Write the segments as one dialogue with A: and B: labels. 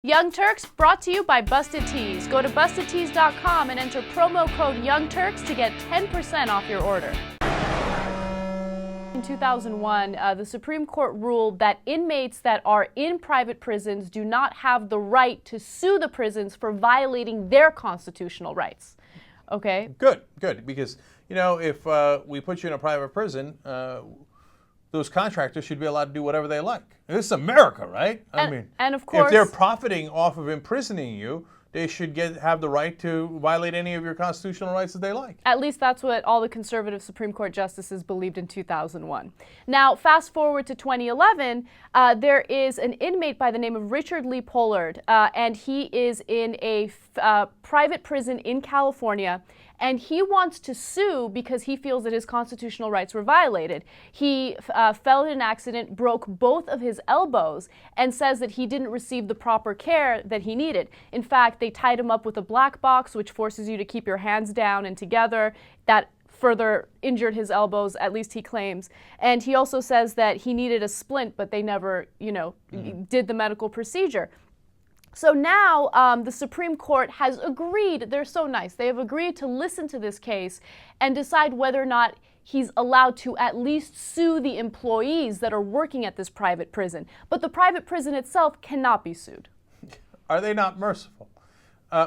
A: Young Turks brought to you by Busted Tees. Go to bustedtees.com and enter promo code Young Turks to get 10% off your order. In 2001, the Supreme Court ruled that inmates that are in private prisons do not have the right to sue the prisons for violating their constitutional rights. Okay?
B: Good, because, you know, if we put you in a private prison, those contractors should be allowed to do whatever they like. This is America, right?
A: And of course,
B: if they're profiting off of imprisoning you, they should have the right to violate any of your constitutional rights that they like.
A: At least that's what all the conservative Supreme Court justices believed in 2001. Now, fast forward to 2011, there is an inmate by the name of Richard Lee Pollard, and he is in a private prison in California, and he wants to sue because he feels that his constitutional rights were violated. He fell in an accident, broke both of his elbows, and says that he didn't receive the proper care that he needed. In fact, they tied him up with a black box, which forces you to keep your hands down and together. That further injured his elbows, at least he claims. And he also says that he needed a splint, but they never, did the medical procedure. So now the Supreme Court has agreed, they're so nice, they have agreed to listen to this case and decide whether or not he's allowed to at least sue the employees that are working at this private prison. But the private prison itself cannot be sued.
B: Are they not merciful?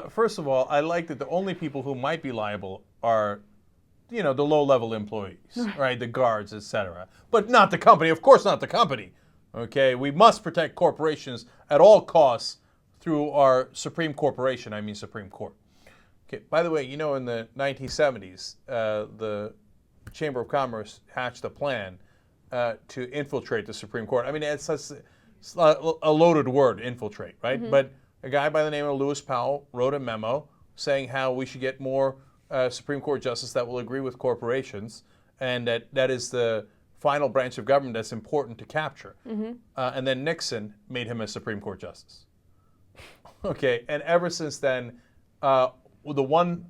B: First of all, I like that the only people who might be liable are, the low-level employees, right, the guards, etc. But not the company, of course not the company. Okay, we must protect corporations at all costs through our Supreme Court. Okay, by the way, in the 1970s, the Chamber of Commerce hatched a plan to infiltrate the Supreme Court. I mean, it's a loaded word, infiltrate, right? Mm-hmm. But a guy by the name of Lewis Powell wrote a memo saying how we should get more Supreme Court justices that will agree with corporations, and that is the final branch of government that's important to capture. Mm-hmm. And then Nixon made him a Supreme Court justice. Okay, and ever since then, the one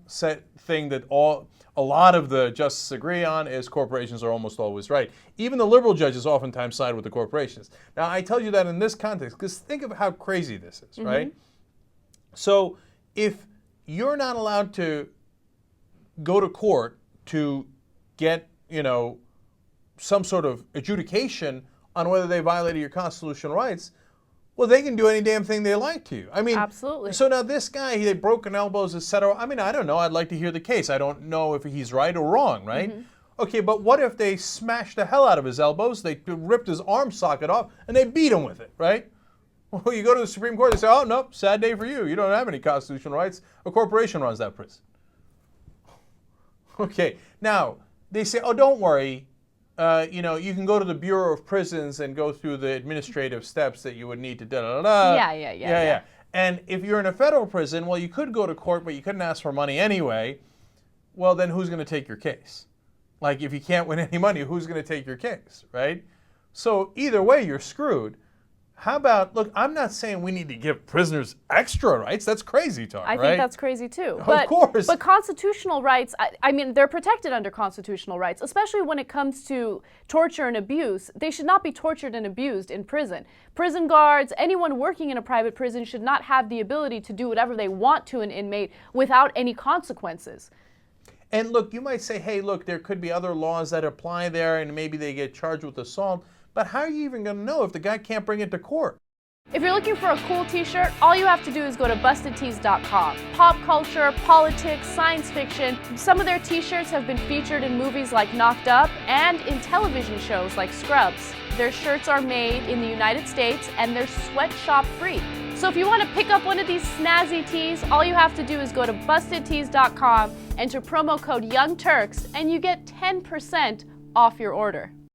B: thing that a lot of the justices agree on is corporations are almost always right. Even the liberal judges oftentimes side with the corporations. Now, I tell you that in this context because think of how crazy this is, mm-hmm. right? So if you're not allowed to go to court to get, some sort of adjudication on whether they violated your constitutional rights, well, they can do any damn thing they like to you. I mean,
A: absolutely.
B: So now this guy, he had broken elbows, etc. I mean, I don't know. I'd like to hear the case. I don't know if he's right or wrong, right? Mm-hmm. Okay, but what if they smashed the hell out of his elbows, they ripped his arm socket off, and they beat him with it, right? Well, you go to the Supreme Court, they say, oh, no, sad day for you. You don't have any constitutional rights. A corporation runs that prison. Okay, now, they say, oh, don't worry. You can go to the Bureau of Prisons and go through the administrative steps that you would need to da-da-da-da. Yeah. And if you're in a federal prison, well, you could go to court, but you couldn't ask for money anyway. Well, then who's going to take your case? Like, if you can't win any money, who's going to take your case, right? So either way, you're screwed. How about, look, I'm not saying we need to give prisoners extra rights. That's crazy talk, right?
A: I think that's crazy too.
B: Of course.
A: But constitutional rights, I mean, they're protected under constitutional rights, especially when it comes to torture and abuse. They should not be tortured and abused in prison. Prison guards, anyone working in a private prison should not have the ability to do whatever they want to an inmate without any consequences.
B: And look, you might say, hey, look, there could be other laws that apply there and maybe they get charged with assault. But how are you even going to know if the guy can't bring it to court?
A: If you're looking for a cool t-shirt, all you have to do is go to bustedtees.com. Pop culture, politics, science fiction. Some of their t-shirts have been featured in movies like Knocked Up and in television shows like Scrubs. Their shirts are made in the United States and they're sweatshop free. So if you want to pick up one of these snazzy tees, all you have to do is go to bustedtees.com, enter promo code Young Turks, and you get 10% off your order.